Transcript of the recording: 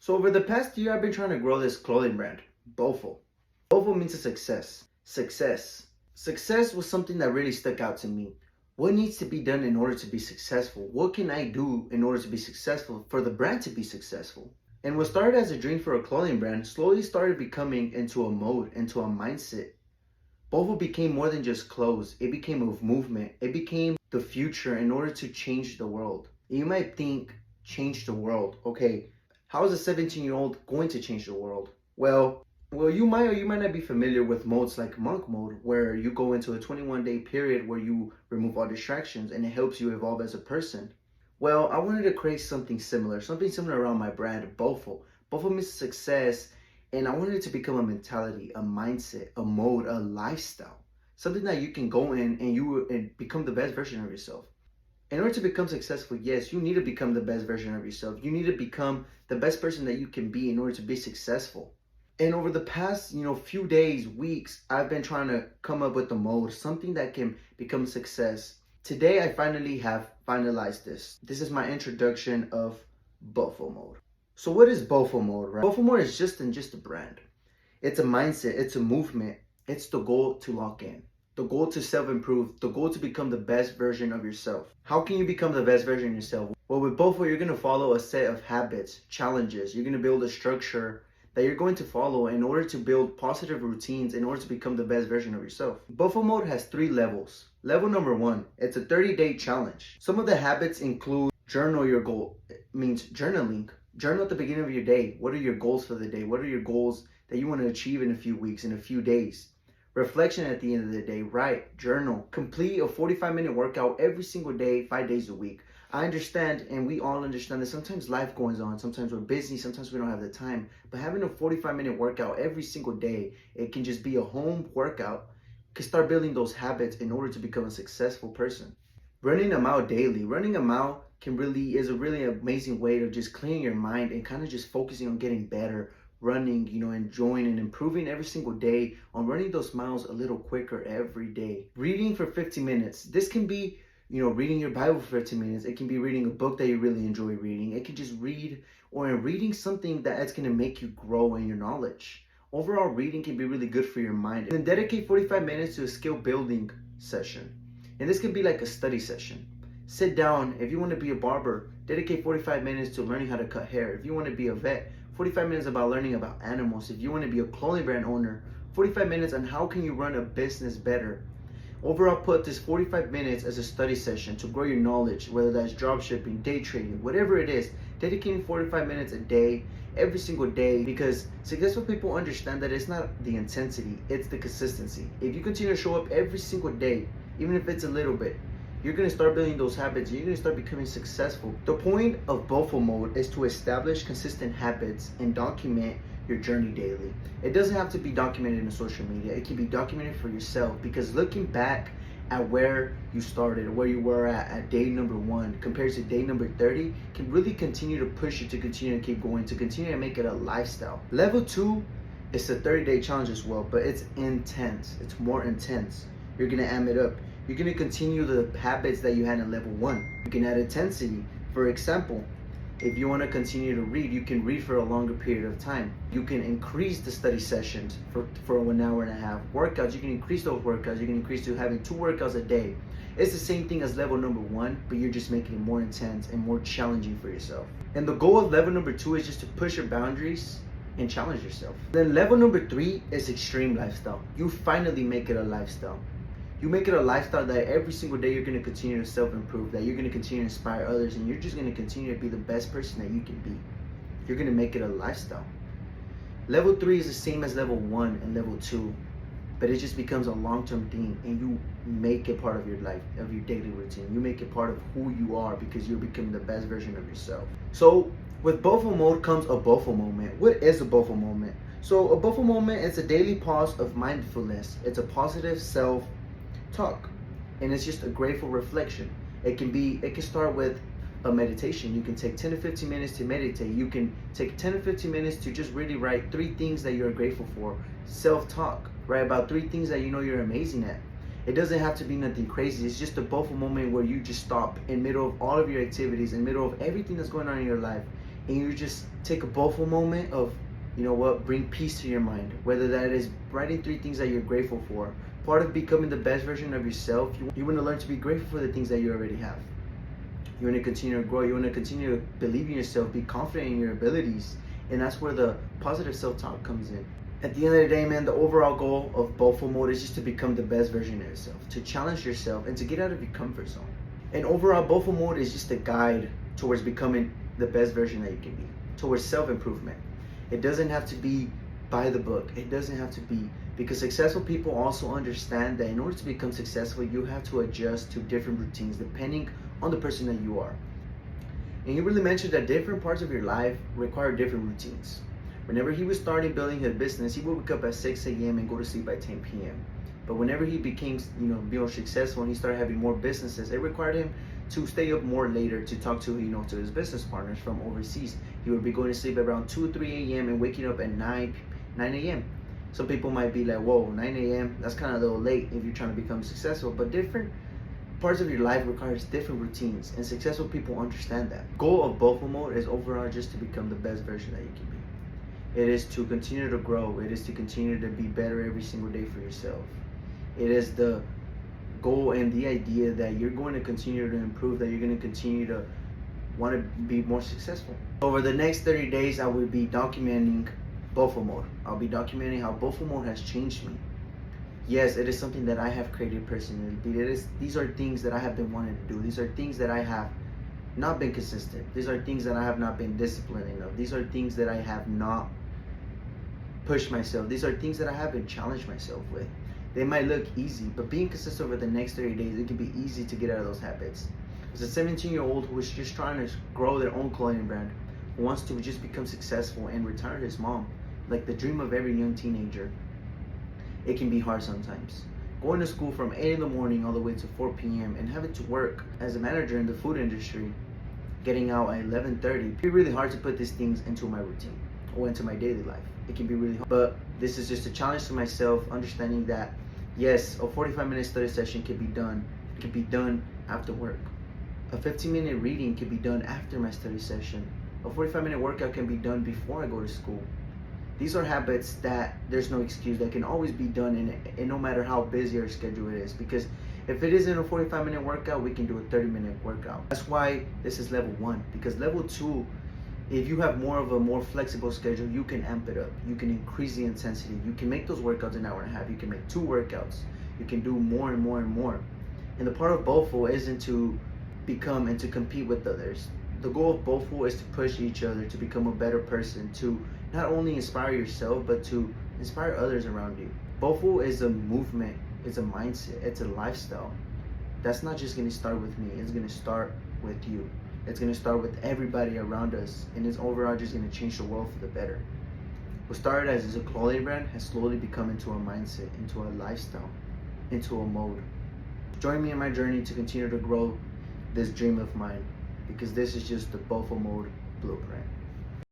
So over the past year, I've been trying to grow this clothing brand, Boffo. Boffo means a success. Success. Success was something that really stuck out to me. What needs to be done in order to be successful? What can I do in order to be successful for the brand to be successful? And what started as a dream for a clothing brand slowly started becoming into a mode, into a mindset. Boffo became more than just clothes. It became a movement. It became the future in order to change the world. You might think, change the world. Okay, how is a 17-year-old going to change the world? Well, you might or you might not be familiar with modes like monk mode, where you go into a 21-day period where you remove all distractions and it helps you evolve as a person. Well, I wanted to create something similar around my brand, Boffo. Boffo means success, and I wanted it to become a mentality, a mindset, a mode, a lifestyle. Something that you can go in and become the best version of yourself. In order to become successful, yes, you need to become the best version of yourself. You need to become the best person that you can be in order to be successful. And over the past, few days, weeks, I've been trying to come up with a mode, something that can become success. Today, I finally have finalized this. This is my introduction of Boffo Mode. So what is Boffo Mode, right? Boffo Mode is just a brand. It's a mindset, it's a movement. It's the goal to lock in. The goal to self-improve, the goal to become the best version of yourself. How can you become the best version of yourself? Well, with Boffo, you're going to follow a set of habits, challenges. You're going to build a structure that you're going to follow in order to build positive routines in order to become the best version of yourself. Boffo Mode has 3 levels. Level number 1, it's a 30-day challenge. Some of the habits include journal your goal. It means journaling. Journal at the beginning of your day. What are your goals for the day? What are your goals that you want to achieve in a few weeks, in a few days? Reflection at the end of the day. Write, journal. Complete a 45-minute workout every single day, 5 days a week. I understand, and we all understand that sometimes life goes on. Sometimes we're busy. Sometimes we don't have the time. But having a 45-minute workout every single day, it can just be a home workout. You can start building those habits in order to become a successful person. Running a mile daily. Running a mile is a really amazing way to just clearing your mind and kind of just focusing on getting better. Running, enjoying and improving every single day on running those miles a little quicker every day. Reading for 15 minutes. This can be, reading your Bible for 15 minutes. It can be reading a book that you really enjoy reading. It can just reading something that's going to make you grow in your knowledge. Overall, reading can be really good for your mind. And then dedicate 45 minutes to a skill building session. And this can be like a study session. Sit down. If you want to be a barber, dedicate 45 minutes to learning how to cut hair. If you want to be a vet, 45 minutes about learning about animals. If you want to be a clothing brand owner, 45 minutes on how can you run a business better. Overall, put this 45 minutes as a study session to grow your knowledge, whether that's drop shipping, day trading, whatever it is. Dedicating 45 minutes a day, every single day, because successful people understand that it's not the intensity, it's the consistency. If you continue to show up every single day, even if it's a little bit, you're going to start building those habits. You're going to start becoming successful. The point of Boffo Mode is to establish consistent habits and document your journey daily. It doesn't have to be documented in social media. It can be documented for yourself, because looking back at where you started, where you were at day number 1 compared to day number 30 can really continue to push you to continue to keep going, to continue to make it a lifestyle. Level 2 is a 30-day challenge as well, but it's intense. It's more intense. You're going to amp it up. You're going to continue the habits that you had in level 1. You can add intensity. For example, if you want to continue to read, you can read for a longer period of time. You can increase the study sessions for 1 hour and a half. Workouts, you can increase those workouts. You can increase to having 2 workouts a day. It's the same thing as level number 1, but you're just making it more intense and more challenging for yourself. And the goal of level number 2 is just to push your boundaries and challenge yourself. Then level number 3 is extreme lifestyle. You finally make it a lifestyle. You make it a lifestyle that every single day you're going to continue to self-improve, that you're going to continue to inspire others, and you're just going to continue to be the best person that you can be. You're going to make it a lifestyle. Level 3 is the same as level 1 and level 2, but it just becomes a long-term thing, and you make it part of your life, of your daily routine. You make it part of who you are, because you're becoming the best version of yourself. So with Boffo Mode comes a Boffo moment. What is a Boffo moment? So a Boffo moment is a daily pause of mindfulness. It's a positive self-talk, and it's just a grateful reflection. It can start with a meditation. You can take 10 to 15 minutes to meditate. You can take 10 to 15 minutes to just really write 3 things that you're grateful for. Self-talk, write about 3 things that you know you're amazing at. It doesn't have to be nothing crazy. It's just a Boffo moment where you just stop in middle of all of your activities, in middle of everything that's going on in your life, and you just take a Boffo moment of, you know what, bring peace to your mind. Whether that is writing 3 things that you're grateful for. Part of becoming the best version of yourself, you want to learn to be grateful for the things that you already have. You want to continue to grow. You want to continue to believe in yourself, be confident in your abilities. And that's where the positive self-talk comes in. At the end of the day, man, the overall goal of Boffo Mode is just to become the best version of yourself, to challenge yourself, and to get out of your comfort zone. And overall, Boffo Mode is just a guide towards becoming the best version that you can be, towards self-improvement. It doesn't have to be by the book. It doesn't have to be, because successful people also understand that in order to become successful, you have to adjust to different routines depending on the person that you are. And he really mentioned that different parts of your life require different routines. Whenever he was starting building his business, he would wake up at 6 a.m. and go to sleep by 10 p.m. But whenever he became, more successful and he started having more businesses, it required him to stay up more later to talk to, to his business partners from overseas. He would be going to sleep around 2 or 3 a.m. and waking up at 9 a.m. Some people might be like, whoa, 9 a.m., that's kind of a little late if you're trying to become successful. But different parts of your life requires different routines, and successful people understand that. Goal of Boffo Mode is overall just to become the best version that you can be. It is to continue to grow. It is to continue to be better every single day for yourself. It is the goal and the idea that you're going to continue to improve, that you're going to continue to want to be more successful. Over the next 30 days, I will be documenting Boffo Mode. I'll be documenting how Boffo Mode has changed me. Yes, it is something that I have created personally. These are things that I have been wanting to do. These are things that I have not been consistent. These are things that I have not been disciplined enough. These are things that I have not pushed myself. These are things that I haven't challenged myself with. They might look easy, but being consistent over the next 30 days, it can be easy to get out of those habits. As a 17-year-old who is just trying to grow their own clothing brand, who wants to just become successful and retire his mom, like the dream of every young teenager, it can be hard sometimes. Going to school from 8 in the morning all the way to 4 p.m. and having to work as a manager in the food industry, getting out at 11:30, it can be really hard to put these things into my routine or into my daily life. It can be really hard. But this is just a challenge to myself, understanding that yes, a 45-minute study session can be done. It can be done after work. A 15-minute reading can be done after my study session. A 45-minute workout can be done before I go to school. These are habits that there's no excuse, that can always be done, and no matter how busy our schedule it is. Because if it isn't a 45-minute workout, we can do a 30-minute workout. That's why this is level 1. Because level 2, if you have more of a more flexible schedule, you can amp it up. You can increase the intensity. You can make those workouts an hour and a half. You can make 2 workouts. You can do more and more and more. And the part of Boffo isn't to become and to compete with others. The goal of Boffo is to push each other to become a better person, to not only inspire yourself, but to inspire others around you. Boffo is a movement, it's a mindset, it's a lifestyle. That's not just gonna start with me, it's gonna start with you. It's gonna start with everybody around us, and it's overall just gonna change the world for the better. What started as a clothing brand has slowly become into a mindset, into a lifestyle, into a mode. Join me in my journey to continue to grow this dream of mine, because this is just the Boffo Mode blueprint.